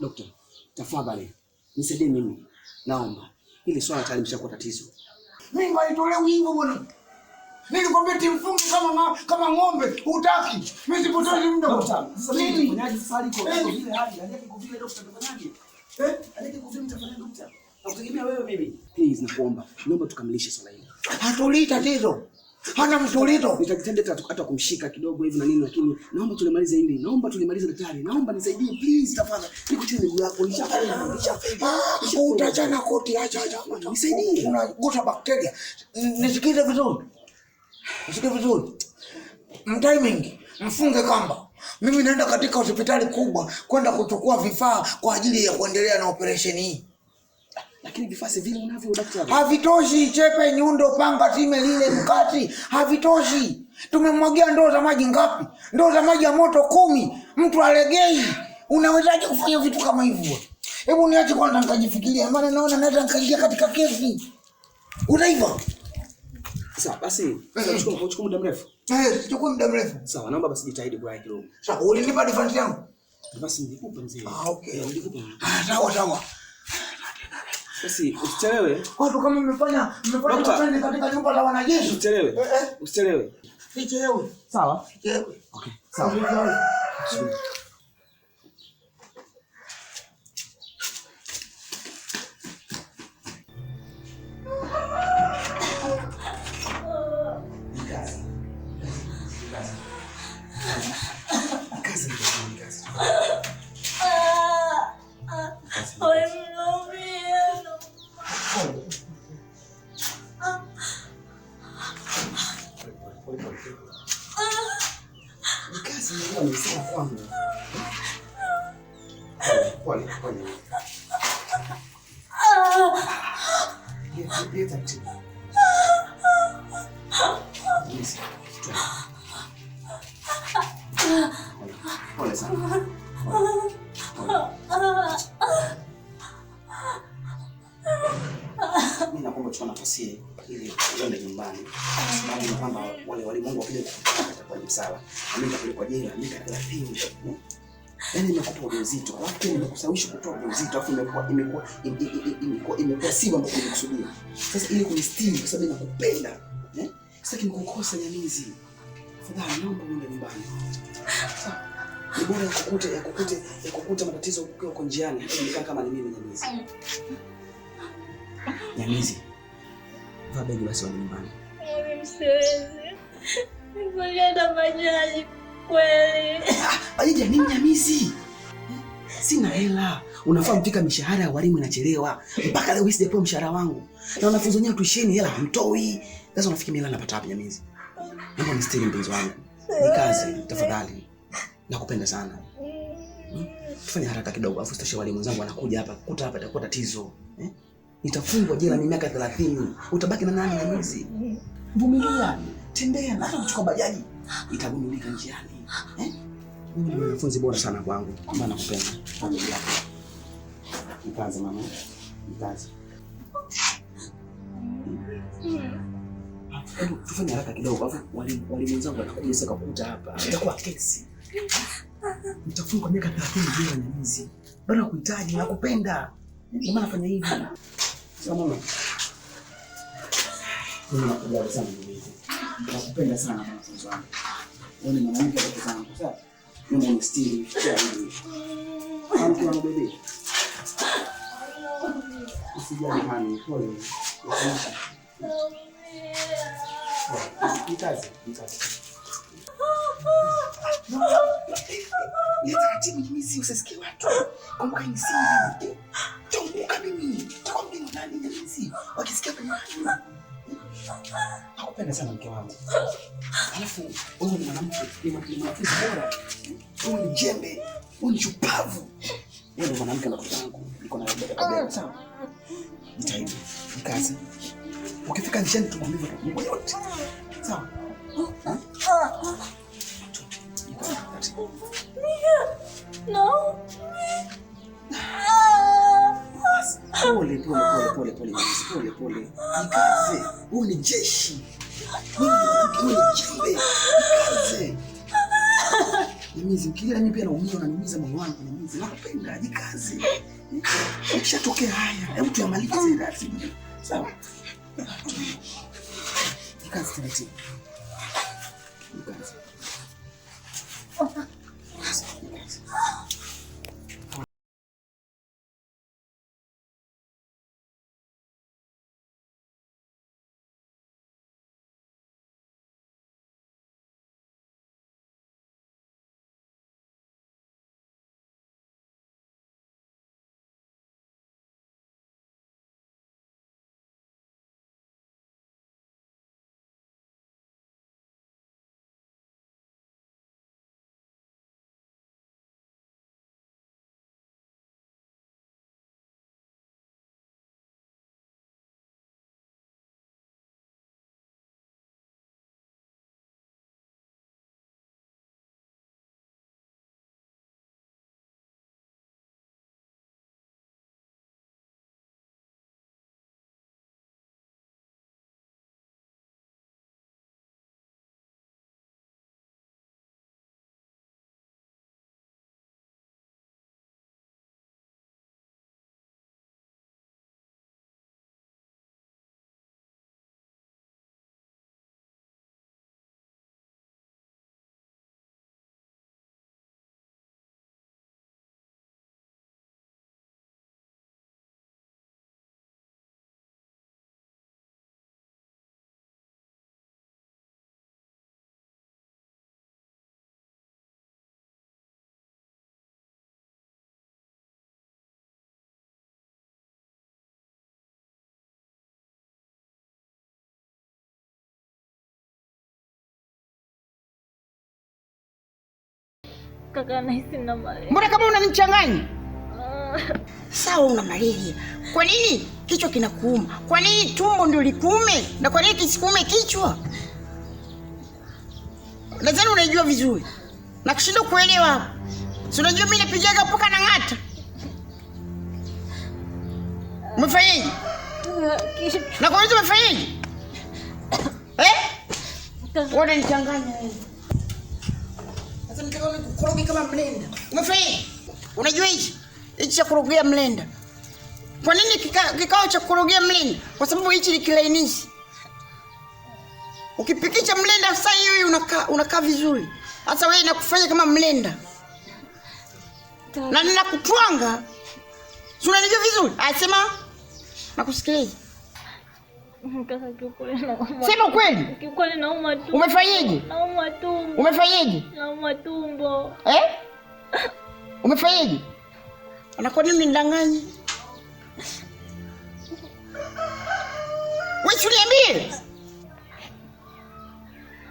Dokta, tafadhali nisaidie mimi. Naomba. Hili swala tayari limeshakuwa tatizo. Mimi ngaitolea ujinga bwana. Nilikwambia timfunge kama ng'ombe, hutaki. Mimi sipotezi muda kwa sababu. Sasa mimi nifanyaje sasa aliko vile hali, aliyeke kwa vile dokta tufanyaje? Aliyeke kwa vile mtafanya dokta. Nakutegemea wewe mimi. Please nakuomba. Naomba tukamilishe swala hili. Hatulii tatizo. Hana mtulito. Nitakitenda hata kumshika kidogo hivi na nini, lakini naomba tulimalize hili. Naomba tulimalize daktari. Naomba nisaidie please tafadhali. Niko chini miguu yako. Nishafeli. Utachana koti acha. Nisaidie. Unagusa bakteria. Nisikize vizuri. Timing. Mfunge kamba. Mimi naenda katika hospitali kubwa kwenda kuchukua vifaa kwa ajili ya kuendelea na operation hii. Lakini vifaa vile unavyo daktari. Havitoshi, chepe, nyundo, panga, time lile, mkati, havitoshi. Tumemwagia ndoo za maji ngapi? Ndoo za maji ya moto 10. Mtu alegei. Unawezaje kufanya vitu kama hivyo? Hebu niache kwanza nikajifikiria, maana naona naweza nikaingia katika kesi. Unaiva? Sawa, basi. Chukua muda mrefu. Chukua muda mrefu. Sawa, naomba basi jitahidi kwa kidogo. Sawa, ulinipa defense yangu? Basi nilikupa mzee. Okay. Nilikupa. Sawa. Basi usichelewe. Watu kama mmefanya kazi katika nyumba za wanajeshi. Usichelewe. Usichelewe. Sichelewe. Sawa? Sichelewe. Okay. Sawa. Mimi naomba chukua nafasi ili uende nyumbani. Sababu ni kwamba wale walimwengu wakija kutakuwa ni sawa. Mimi nitapelekwa jela miaka 30. Yaani nimekupa ujauzito, alafu nimekusawishi kutoa ujauzito, alafu imekuwa sivyo ambavyo nilikusudia. Sasa ili kunistiri kwa sababu nakupenda, sitaki nikukosa Nyamizi. Tafadhali naomba uende nyumbani. Sawa. Ni bora yakukuta matatizo ukiwa uko njiani, hata nikaa kama ni mimi Nyamizi. Nyamizi. Vaa begi basi uende nyumbani. Mimi siwezi. Nikuenda bajaji kweli. Aje nini Nyamizi? Sina hela. Unafaa mfika mishahara ya walimu inachelewa. Mpaka leo sijapewa mshahara wangu. Na wanafunzi wenyewe tuisheni hela hamtoi. Sasa unafikiri mimi hela napata wapi Nyamizi? Naomba nistiri mpenzi wangu. Ni kazi tafadhali. Nakupenda sana. Tufanye haraka kidogo afu sitoshe walimu wenzangu wanakuja hapa. Kuta hapa itakuwa tatizo. Nitafungwa jela miaka 30. Utabaki na nani Nyamizi? Vumilia. Tembea na hata kuchukua bajaji. Itagundulika njiani. Mimi ni mwanafunzi bora sana kwangu. Mama nakupenda. Familia yako. Nikaze mama. Nikaze. Tufanye haraka kidogo afu walimu wenzangu watakuja sasa kukuta hapa. Itakuwa kesi. Nitafungwa miaka 30 jela Nyamizi. Bado nakuhitaji, nakupenda. Mama nafanya hivi. Sawa mama. Mimi nakupenda sana Nyamizi. Nakupenda sana mwanafunzi wangu. Wewe ni mwanamke wa zangu, sawa? Mimi ni stili cha hivi. Kama kuna bebe. Usijali hani, pole. Nikaze. Nitaratibu Nyamizi usisikie watu. Kumbuka ni siri. Kumbuka mimi. Takwambia nani Nyamizi? Wakisikia kwa nani? Nakupenda sana mke wangu. Alafu wewe ni mwanamke, ni mwanafunzi bora. Wewe ni jembe, wewe ni chupavu. Wewe ni mwanamke na mtoto wangu. Niko na baba kabisa. Sawa. Jitahidi. Nikaze. Ukifika njiani tumwambie mambo yote. Sawa? No. Pole. Nikaze. Wewe ni jeshi. Wewe ni jembe. Nikaze. Nyamizi, ukilia mimi pia naumia, unaniumiza moyo wangu Nyamizi. Nakupenda, jikaze. Ikishatokea haya, hebu tuyamalize taratibu. Sawa? Jikaze taratibu. Jikaze. Kaka nahisi na malaria. Mbona kama unanichanganya? Sawa, una malaria. Kwa nini kichwa kinakuuma? Kwa nini tumbo ndio likuume? Na kwa nini kisikuume kichwa? Nadhani unajua vizuri. Na kushinda kuelewa hapo. Si unajua mimi napigaga poka na ng'ata. Umefanyaje? Na kwa nini umefanyaje? Wewe unanichanganya wewe. Sasa nikaona kukoroga kama mlenda. Umefanyaje? Unajua hichi cha kurogea mlenda. Kwa nini kikao cha kurogea mlenda? Kwa sababu hichi ni kilainishi. Ukipikisha mlenda sasa hiyo unakaa vizuri. Sasa wewe inakufanya kama mlenda. Na ninakutwanga. Si unanijua vizuri? Sema nakusikiliza. Kaka kiukweli nauma. Sema kweli. Kiukweli nauma tumbo. Umefanyaje? Nauma tumbo. Umefanyaje? Nauma tumbo. Umefanyaje? Na kwa nini nidanganye? Wewe uniambie.